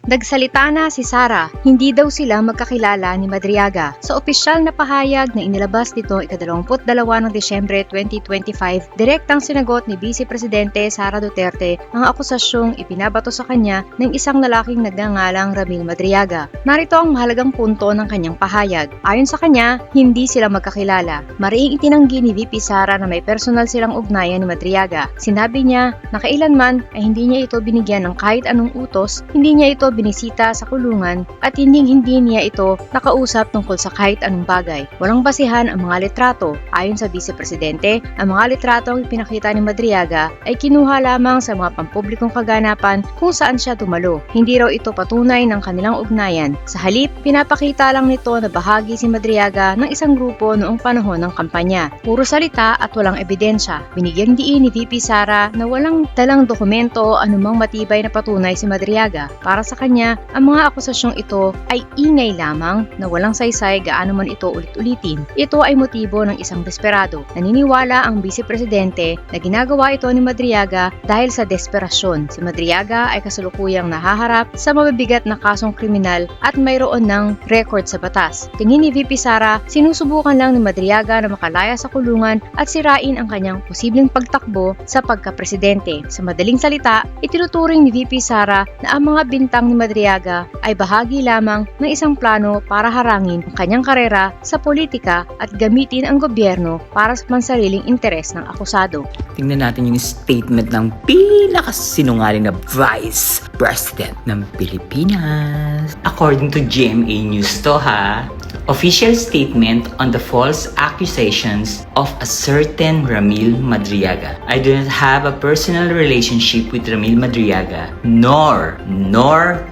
Nagsalita na si Sara, hindi daw sila magkakilala ni Madriaga. Sa opisyal na pahayag na inilabas nito ika-22 ng Disyembre 2025, direktang sinagot ni Vice Presidente Sara Duterte ang akusasyong ipinabato sa kanya ng isang lalaking nagngangalang Ramil Madriaga. Narito ang mahalagang punto ng kanyang pahayag. Ayon sa kanya, hindi sila magkakilala. Mariing itinanggi ni VP Sara na may personal silang ugnayan ni Madriaga. Sinabi niya na kailanman ay hindi niya ito binigyan ng kahit anong utos, hindi niya ito binisita sa kulungan at hindi niya ito nakausap tungkol sa kahit anong bagay. Walang basihan ang mga litrato. Ayon sa Vice Presidente, ang mga litratong ipinakita ni Madriaga ay kinuha lamang sa mga pampublikong kaganapan kung saan siya tumalo. Hindi raw ito patunay ng kanilang ugnayan. Sa halip, pinapakita lang nito na bahagi si Madriaga ng isang grupo noong panahon ng kampanya. Puro salita at walang ebidensya. Binigyang diin ni VP Sara na walang dalang dokumento o anumang matibay na patunay si Madriaga. Para sa kanya, ang mga akusasyong ito ay ingay lamang na walang saysay gaano man ito ulit-ulitin. Ito ay motibo ng isang desperado. Naniniwala ang Vice Presidente na ginagawa ito ni Madriaga dahil sa desperasyon. Si Madriaga ay kasalukuyang nahaharap sa mabibigat na kasong kriminal at mayroon ng record sa batas. Tingin ni VP Sara, sinusubukan lang ni Madriaga na makalaya sa kulungan at sirain ang kanyang posibleng pagtakbo sa pagka-presidente. Sa madaling salita, itinuturing ni VP Sara na ang mga bintang ni Madriaga ay bahagi lamang ng isang plano para harangin ang kanyang karera sa politika at gamitin ang gobyerno para sa pansariling interes ng akusado. Tingnan natin yung statement ng pinakasinungaling na Vice President ng Pilipinas. According to GMA News to ha, official statement on the false accusations of a certain Ramil Madriaga. I do not have a personal relationship with Ramil Madriaga, nor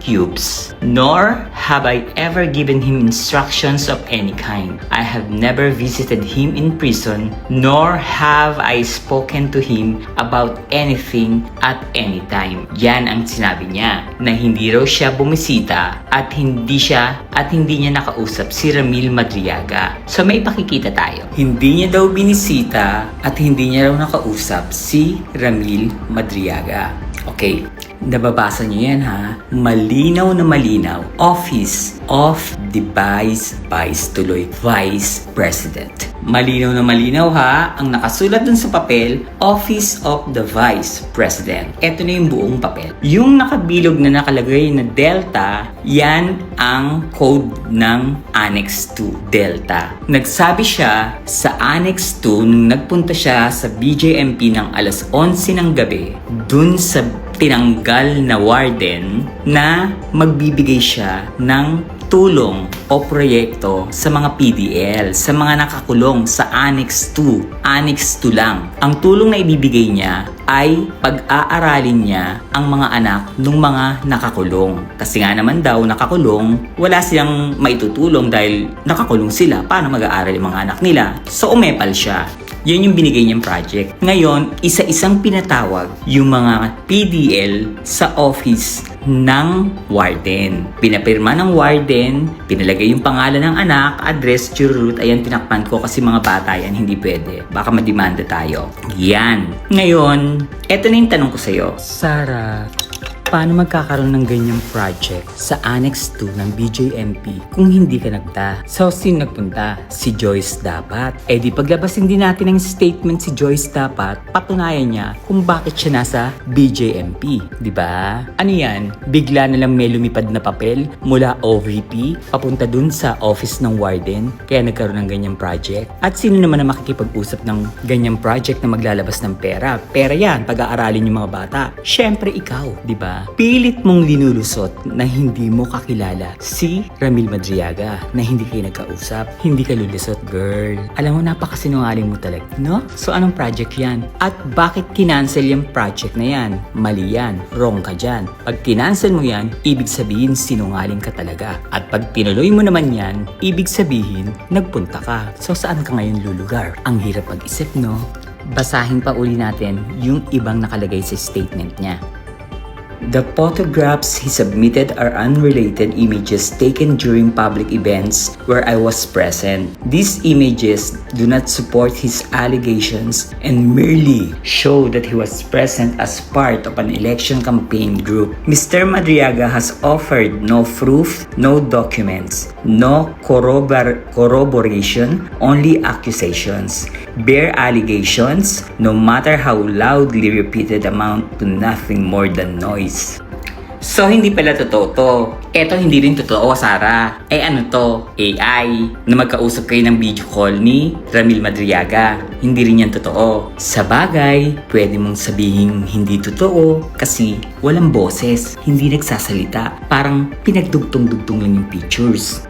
Cubes, nor have I ever given him instructions of any kind. I have never visited him in prison, nor have I spoken to him about anything at any time. Yan ang sinabi niya, na hindi raw siya bumisita at hindi niya nakausap si Ramil Madriaga. So may pakikita tayo. Hindi niya daw binisita at hindi niya raw nakausap si Ramil Madriaga. Okay, nababasa niyo yan ha. Malinaw na malinaw. Office of the Vice President. Malinaw na malinaw ha. Ang nakasulat dun sa papel, Office of the Vice President. Ito na yung buong papel. Yung nakabilog na nakalagay na Delta, yan ang code ng Annex 2, Delta. Nagsabi siya sa Annex 2 nung nagpunta siya sa BJMP ng alas 11 ng gabi, dun sa tinanggal na warden na magbibigay siya ng tulong o proyekto sa mga PDL, sa mga nakakulong sa Annex 2. Annex 2 lang. Ang tulong na ibibigay niya ay pag-aaralin niya ang mga anak ng mga nakakulong. Kasi nga naman daw nakakulong, wala silang maitutulong dahil nakakulong sila. Paano mag-aaral yung mga anak nila? So umepal siya. Yun yung binigay niyang project. Ngayon, isa-isang pinatawag yung mga PDL sa office ng warden. Pinapirma ng warden, pinalagay yung pangalan ng anak, address, churut. Ayan, tinakpan ko kasi mga bata yan, hindi pwede. Baka madimanda tayo. Yan. Ngayon, eto na yung tanong ko sa'yo. Sarah, paano magkakaroon ng ganyang project sa Annex 2 ng BJMP kung hindi ka nagpunta? So, sino nagpunta? Si Joyce dapat. Eh di paglabasin din natin ang statement si Joyce dapat, patunayan niya kung bakit siya nasa BJMP. Diba? Ano yan? Bigla na lang may lumipad na papel mula OVP papunta dun sa office ng warden kaya nagkaroon ng ganyang project. At sino naman na makikipag-usap ng ganyang project na maglalabas ng pera? Pera yan, pag-aaralin yung mga bata. Syempre ikaw, diba? Pilit mong linulusot na hindi mo kakilala si Ramil Madriaga, na hindi kayo nagkausap. Hindi ka lulusot, girl. Alam mo, napakasinungaling mo talaga, no? So, anong project yan? At bakit kinancel yung project na yan? Mali yan. Wrong ka dyan. Pag kinancel mo yan, ibig sabihin sinungaling ka talaga. At pag tinuloy mo naman yan, ibig sabihin nagpunta ka. So, saan ka ngayon lulugar? Ang hirap mag-isip, no? Basahin pa uli natin yung ibang nakalagay sa statement niya. The photographs he submitted are unrelated images taken during public events where I was present. These images do not support his allegations and merely show that he was present as part of an election campaign group. Mr. Madriaga has offered no proof, no documents, no corroboration, only accusations. Bare allegations, no matter how loudly repeated, amount to nothing more than noise. So, hindi pala totoo to. Eto, hindi rin totoo, Sarah. Eh ano to? AI na magkausap kayo ng video call ni Ramil Madriaga. Hindi rin yan totoo. Sa bagay, pwede mong sabihin hindi totoo kasi walang boses, hindi nagsasalita. Parang pinagdugtong-dugtong lang yung pictures.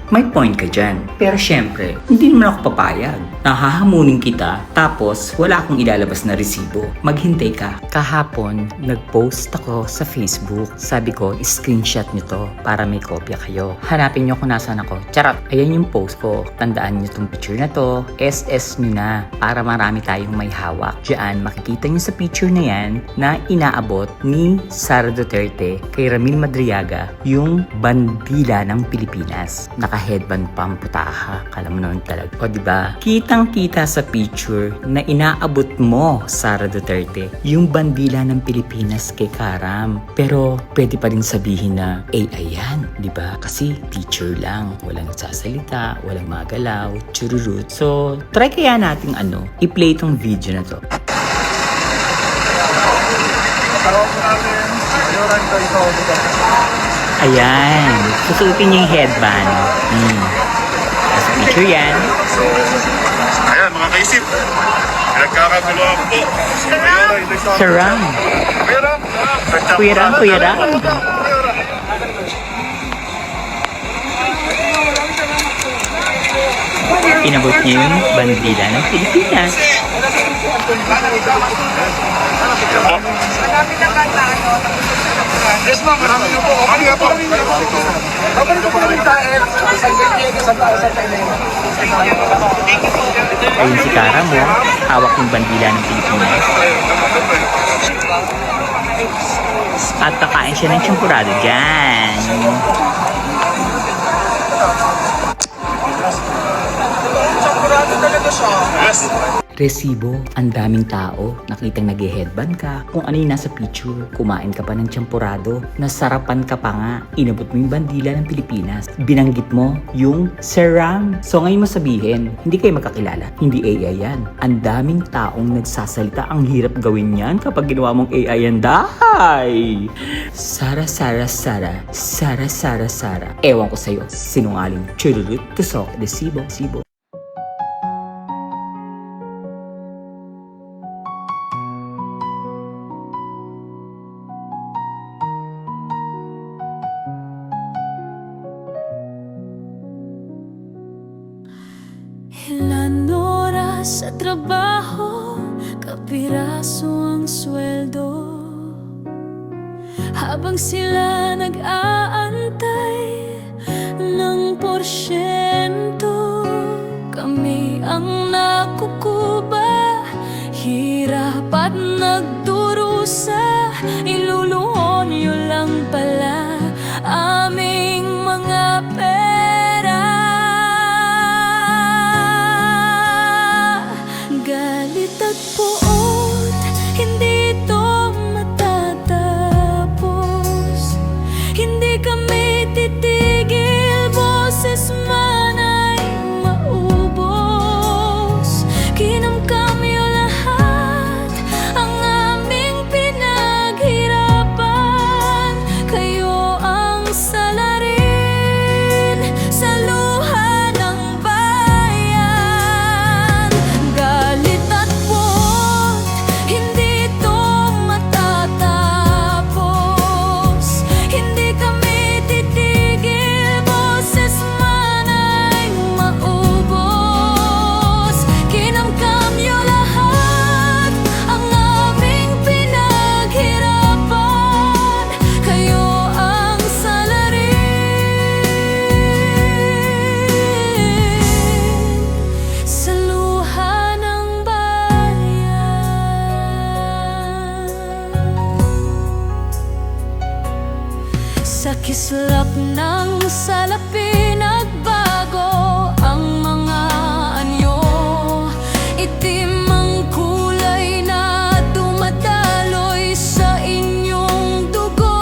May point ka dyan. Pero syempre, hindi naman ako papayag. Nahahamunin kita, tapos wala akong ilalabas na resibo. Maghintay ka. Kahapon, nag-post ako sa Facebook. Sabi ko, screenshot nyo to para may kopya kayo. Hanapin nyo kung nasaan ako. Charot! Ayan yung post ko. Tandaan nyo tong picture na to. SS nyo na para marami tayong may hawak. Diyan, makikita nyo sa picture na yan na inaabot ni Sara Duterte kay Ramil Madriaga yung bandila ng Pilipinas. Naka-headband pa ang putaha. Kala mo naman talaga. O diba? Kitang-kita sa picture na inaabot mo, Sara Duterte, yung bandila ng Pilipinas kay Karam. Pero pwede pa rin sabihin na AI yan, di ba? Kasi teacher lang, walang nagsasalita, walang magalaw, chururut. So, try kaya nating i-play itong video na to. Ayan, susutin niya yung headband. Nasa picture yan. Ayan, mga kaisip. Pinagkakagulo ako po. Sarang. Kuya Ram. Inabot niya yung bandila ng Pilipinas. Yes, ma'am. Marami po. Okay nga po. Babalik ko po kami tayo. Ayun si Kara mo, hawak yung bandila ng Pilipinas. At kakain siya ng champurado dyan. Yes. Resibo, ang daming tao, nakitang nag-headband ka, kung ano yung nasa picture, kumain ka pa ng champurado, nasarapan ka pa nga, inabot mo yung bandila ng Pilipinas, binanggit mo yung Saram. So ngayon mo sabihin, hindi kayo makakilala, hindi AI yan. Ang daming taong nagsasalita, ang hirap gawin yan kapag ginawa mong AI yan, dahay! Sara. Ewan ko sa'yo, sinungaling, chururut, tusok, desibo. Ilan oras sa trabaho, kapiraso ang sweldo. Habang sila nag-aantay ng porsyento, kami ang nakukuba, hirap at nagdurusa. Iluluhon nyo lang pala aming mga pera. Galit at puot, hindi ito matatapos. Hindi kami titigil, boses man ay maubos. Kinamkam yung lahat, ang aming pinaghirapan. Kayo islap ng salapi, nagbago ang mga anyo. Itim ang kulay na dumadaloy sa inyong dugo.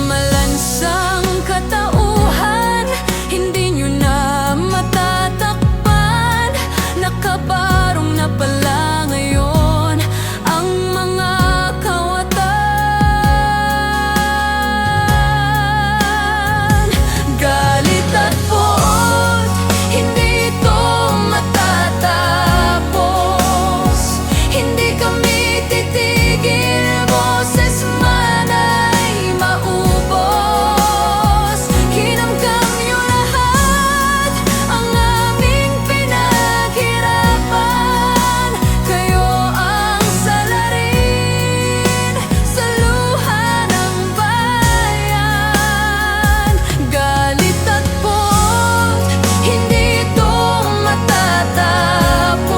Malansang katauhan, hindi nyo na matatakpan. Nakabarong na pala ngayon ang mga kawatan. Galit at poot, hindi ito matatapos. Hindi kami titigil, boses man ay maubos. Kinamkam niyo lahat ang aming pinaghirapan. Kayo ang salarin sa luha ng bayan. Galit at poot, hindi ito matatapos.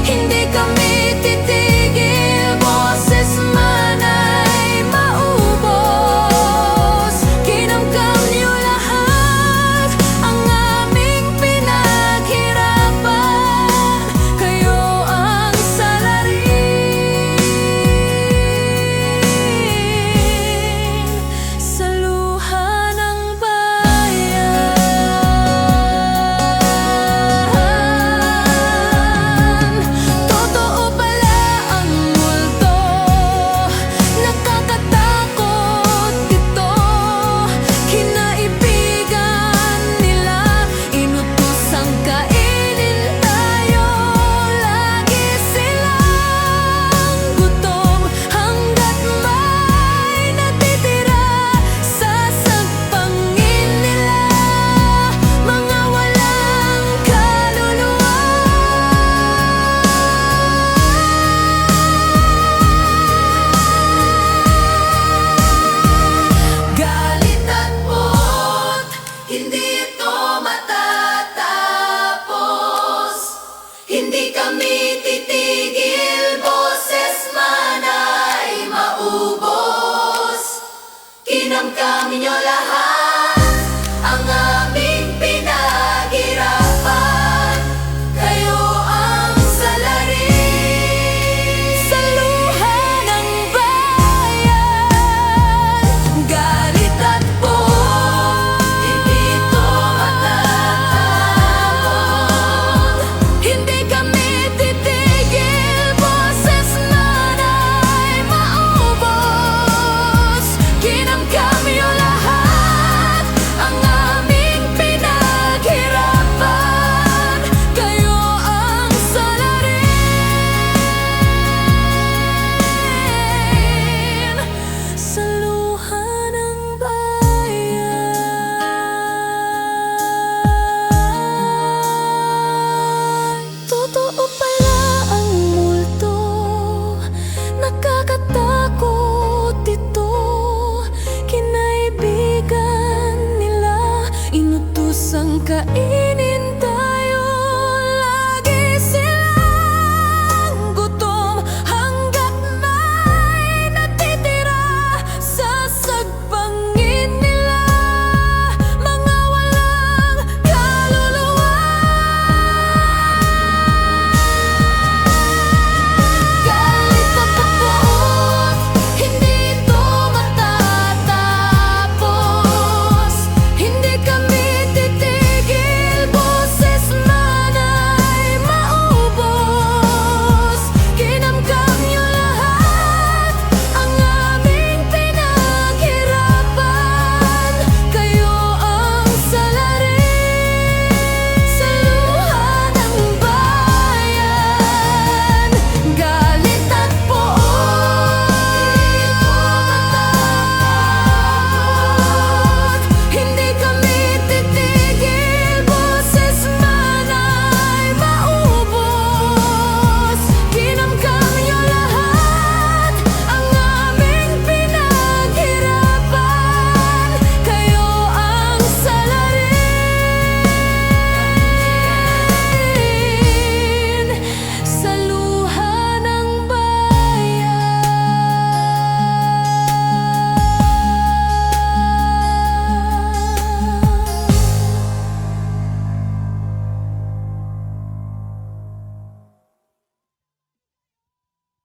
Hindi kami titigil, boses man ay maubos. Kinamkam niyo lahat ang aming pinaghirapan. Kayo ang salarin sa luha ng bayan. Totoo pala ang multo, nakakatakot ito. Kinaibigan nila, inutosang kainin tayo. Lagi silang gutom hanggat may natitira sa sagpangin nila. Mga walang kaluluwa. Galit at poot, hindi ito matatapos. Hindi kami titigil, boses man ay maubos. Kinamkam niyo lahat ang aming pinaghirapan. Kayo ang salarin sa luha ng bayan. Galit at poot, hindi ito matatapos. Hindi kami titigil, boses man ay maubos. Kinamkam niyo lahat ang aming pinaghirapan. Kayo ang salarin sa luha ng bayan. Totoo pala ang multo, nakakatakot ito. Kinaibigan nila, inutosang kainin